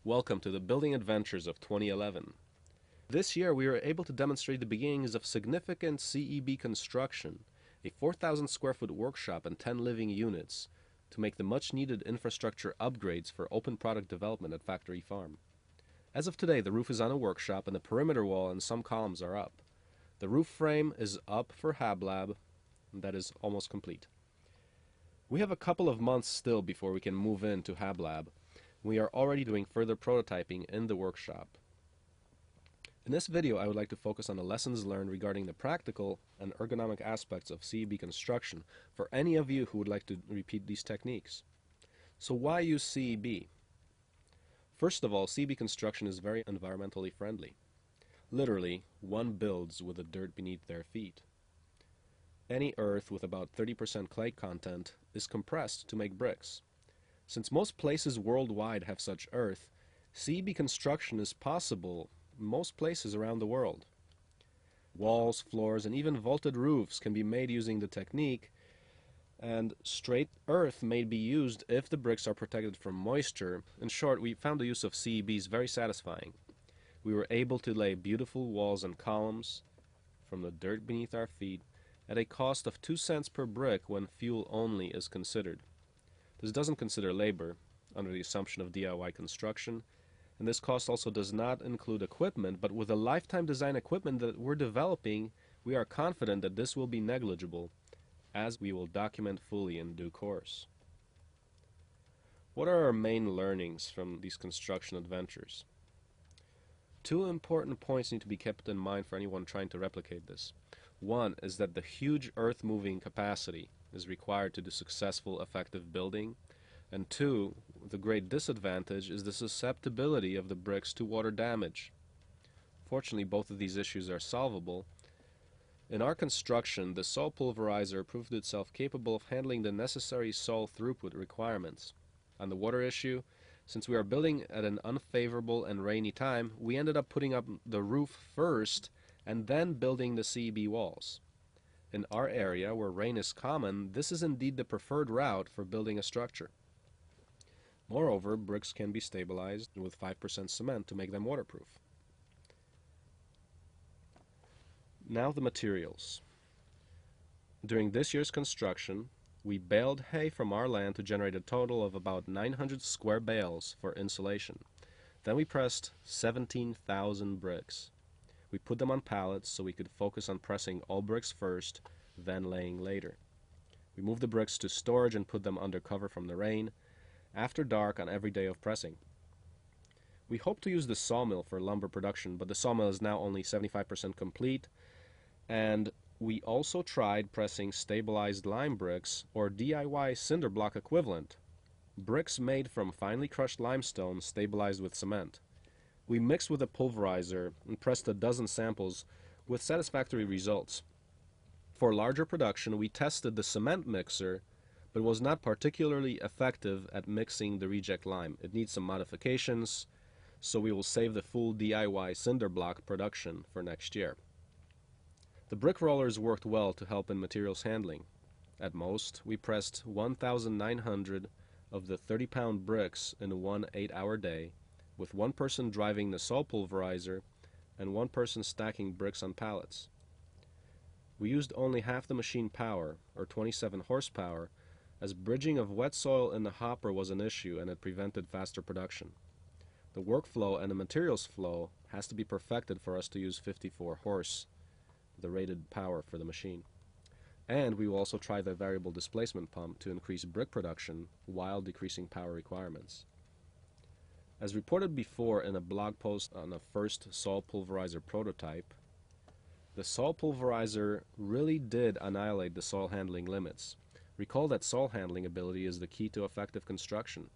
Welcome to the Building Adventures of 2011. This year we were able to demonstrate the beginnings of significant CEB construction, a 4,000 square foot workshop and 10 living units, to make the much needed infrastructure upgrades for open product development at Factory Farm. As of today, the roof is on a workshop and the perimeter wall and some columns are up. The roof frame is up for HabLab, and that is almost complete. We have a couple of months still before we can move into HabLab. We are already doing further prototyping in the workshop. In this video, I would like to focus on the lessons learned regarding the practical and ergonomic aspects of CEB construction for any of you who would like to repeat these techniques. So why use CEB? First of all, CEB construction is very environmentally friendly. Literally, one builds with the dirt beneath their feet. Any earth with about 30% clay content is compressed to make bricks. Since most places worldwide have such earth, CEB construction is possible in most places around the world. Walls, floors, and even vaulted roofs can be made using the technique, and straight earth may be used if the bricks are protected from moisture. In short, we found the use of CEBs very satisfying. We were able to lay beautiful walls and columns from the dirt beneath our feet at a cost of 2 cents per brick when fuel only is considered. This doesn't consider labor, under the assumption of DIY construction, and this cost also does not include equipment, but with the lifetime design equipment that we're developing, we are confident that this will be negligible, as we will document fully in due course. What are our main learnings from these construction adventures? Two important points need to be kept in mind for anyone trying to replicate this. One is that the huge earth-moving capacity is required to do successful, effective building. And two, the great disadvantage is the susceptibility of the bricks to water damage. Fortunately, both of these issues are solvable. In our construction, the soil pulverizer proved itself capable of handling the necessary soil throughput requirements. On the water issue, since we are building at an unfavorable and rainy time, we ended up putting up the roof first and then building the CEB walls. In our area, where rain is common, this is indeed the preferred route for building a structure. Moreover, bricks can be stabilized with 5% cement to make them waterproof. Now the materials. During this year's construction, we baled hay from our land to generate a total of about 900 square bales for insulation. Then we pressed 17,000 bricks. We put them on pallets so we could focus on pressing all bricks first, then laying later. We moved the bricks to storage and put them under cover from the rain, after dark on every day of pressing. We hope to use the sawmill for lumber production, but the sawmill is now only 75% complete, and we also tried pressing stabilized lime bricks, or DIY cinder block equivalent, bricks made from finely crushed limestone stabilized with cement. We mixed with a pulverizer and pressed a dozen samples with satisfactory results. For larger production, we tested the cement mixer, but was not particularly effective at mixing the reject lime. It needs some modifications, so we will save the full DIY cinder block production for next year. The brick rollers worked well to help in materials handling. At most, we pressed 1,900 of the 30-pound bricks in one 8-hour day, with one person driving the soil pulverizer and one person stacking bricks on pallets. We used only half the machine power, or 27 horsepower, as bridging of wet soil in the hopper was an issue and it prevented faster production. The workflow and the materials flow has to be perfected for us to use 54 horse, the rated power for the machine. And we will also try the variable displacement pump to increase brick production while decreasing power requirements. As reported before in a blog post on the first soil pulverizer prototype, the soil pulverizer really did annihilate the soil handling limits. Recall that soil handling ability is the key to effective construction.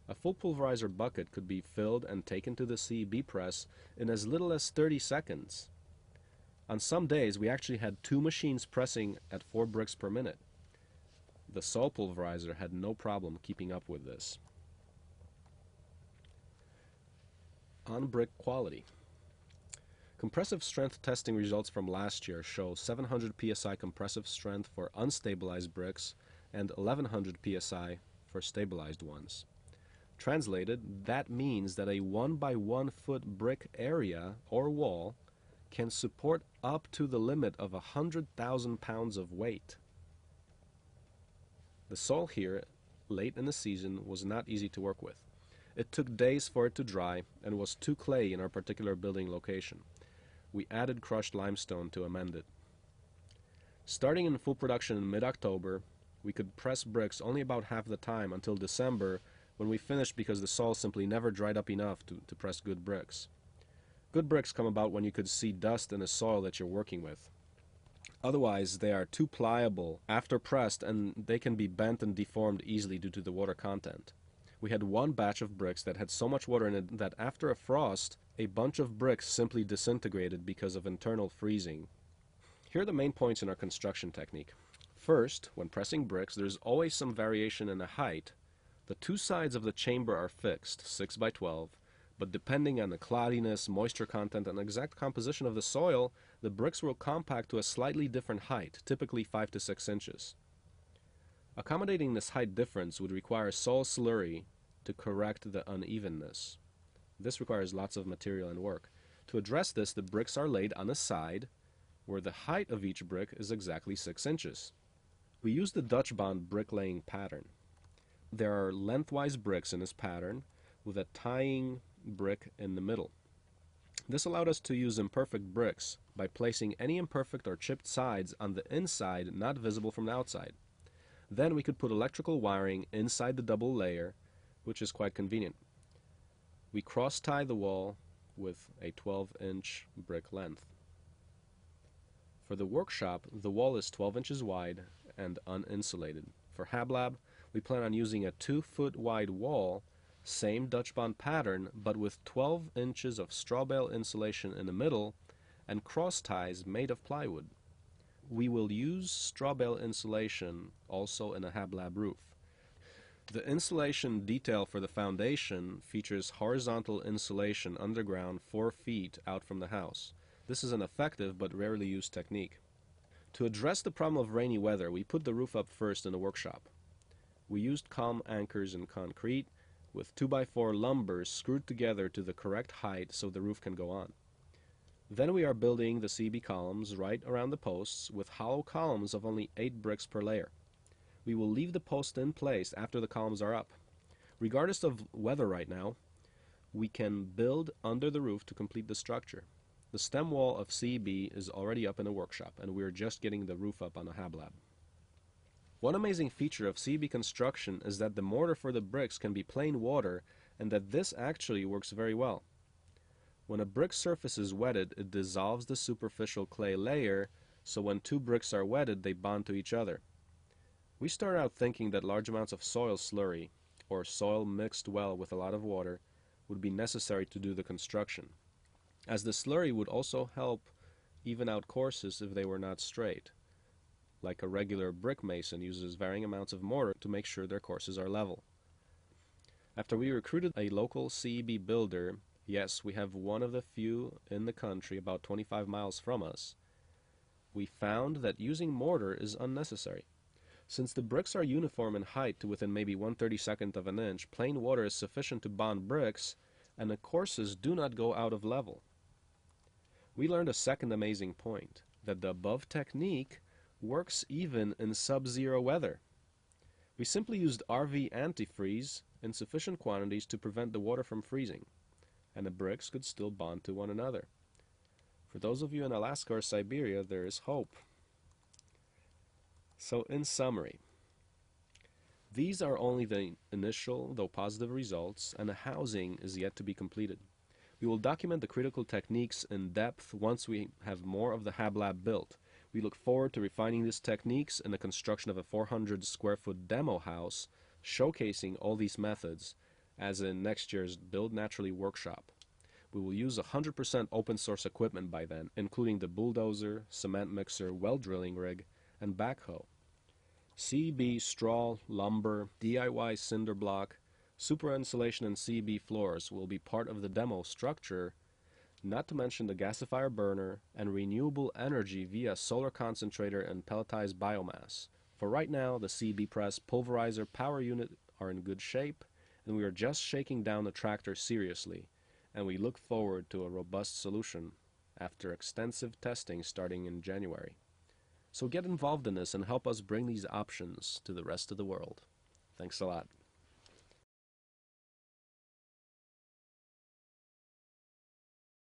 A full pulverizer bucket could be filled and taken to the CEB press in as little as 30 seconds. On some days, we actually had 2 machines pressing at 4 bricks per minute. The soil pulverizer had no problem keeping up with this. On brick quality. Compressive strength testing results from last year show 700 psi compressive strength for unstabilized bricks and 1100 psi for stabilized ones. Translated, that means that a 1 by 1 foot brick area or wall can support up to the limit of 100,000 pounds of weight. The soil here, late in the season, was not easy to work with. It took days for it to dry and was too clay in our particular building location. We added crushed limestone to amend it. Starting in full production in mid-October, we could press bricks only about half the time until December, when we finished because the soil simply never dried up enough to press good bricks. Good bricks come about when you could see dust in the soil that you're working with. Otherwise, they are too pliable after pressed, and they can be bent and deformed easily due to the water content. We had one batch of bricks that had so much water in it that after a frost, a bunch of bricks simply disintegrated because of internal freezing. Here are the main points in our construction technique. First, when pressing bricks, there's always some variation in the height. The two sides of the chamber are fixed, 6 by 12, but depending on the cloudiness, moisture content, and exact composition of the soil, the bricks will compact to a slightly different height, typically 5 to 6 inches. Accommodating this height difference would require soil slurry to correct the unevenness. This requires lots of material and work. To address this, the bricks are laid on a side where the height of each brick is exactly 6 inches. We use the Dutch bond bricklaying pattern. There are lengthwise bricks in this pattern with a tying brick in the middle. This allowed us to use imperfect bricks by placing any imperfect or chipped sides on the inside not visible from the outside. Then we could put electrical wiring inside the double layer, which is quite convenient. We cross-tie the wall with a 12-inch brick length. For the workshop, the wall is 12 inches wide and uninsulated. For HabLab, we plan on using a 2-foot wide wall, same Dutch bond pattern, but with 12 inches of straw bale insulation in the middle and cross ties made of plywood. We will use straw bale insulation also in a HabLab roof. The insulation detail for the foundation features horizontal insulation underground 4 feet out from the house. This is an effective but rarely used technique. To address the problem of rainy weather, we put the roof up first in the workshop. We used column anchors in concrete with 2x4 lumber screwed together to the correct height so the roof can go on. Then we are building the CB columns right around the posts with hollow columns of only 8 bricks per layer. We will leave the post in place after the columns are up. Regardless of weather right now, we can build under the roof to complete the structure. The stem wall of CB is already up in the workshop, and we are just getting the roof up on the HabLab. One amazing feature of CB construction is that the mortar for the bricks can be plain water, and that this actually works very well. When a brick surface is wetted, it dissolves the superficial clay layer, so when 2 bricks are wetted, they bond to each other. We started out thinking that large amounts of soil slurry, or soil mixed well with a lot of water, would be necessary to do the construction, as the slurry would also help even out courses if they were not straight, like a regular brick mason uses varying amounts of mortar to make sure their courses are level. After we recruited a local CEB builder, yes, we have one of the few in the country about 25 miles from us, we found that using mortar is unnecessary. Since the bricks are uniform in height to within maybe 1/32 of an inch, plain water is sufficient to bond bricks, and the courses do not go out of level. We learned a second amazing point, that the above technique works even in sub-zero weather. We simply used RV antifreeze in sufficient quantities to prevent the water from freezing, and the bricks could still bond to one another. For those of you in Alaska or Siberia, there is hope. So in summary, these are only the initial, though positive results, and the housing is yet to be completed. We will document the critical techniques in depth once we have more of the HabLab built. We look forward to refining these techniques in the construction of a 400 square foot demo house, showcasing all these methods, as in next year's Build Naturally workshop. We will use 100% open source equipment by then, including the bulldozer, cement mixer, well drilling rig, and backhoe. CB straw, lumber, DIY cinder block, super insulation, and CB floors will be part of the demo structure, not to mention the gasifier burner and renewable energy via solar concentrator and pelletized biomass. For right now, the CB press, pulverizer, power unit are in good shape, and we are just shaking down the tractor seriously, and we look forward to a robust solution after extensive testing starting in January. So get involved in this and help us bring these options to the rest of the world. Thanks a lot.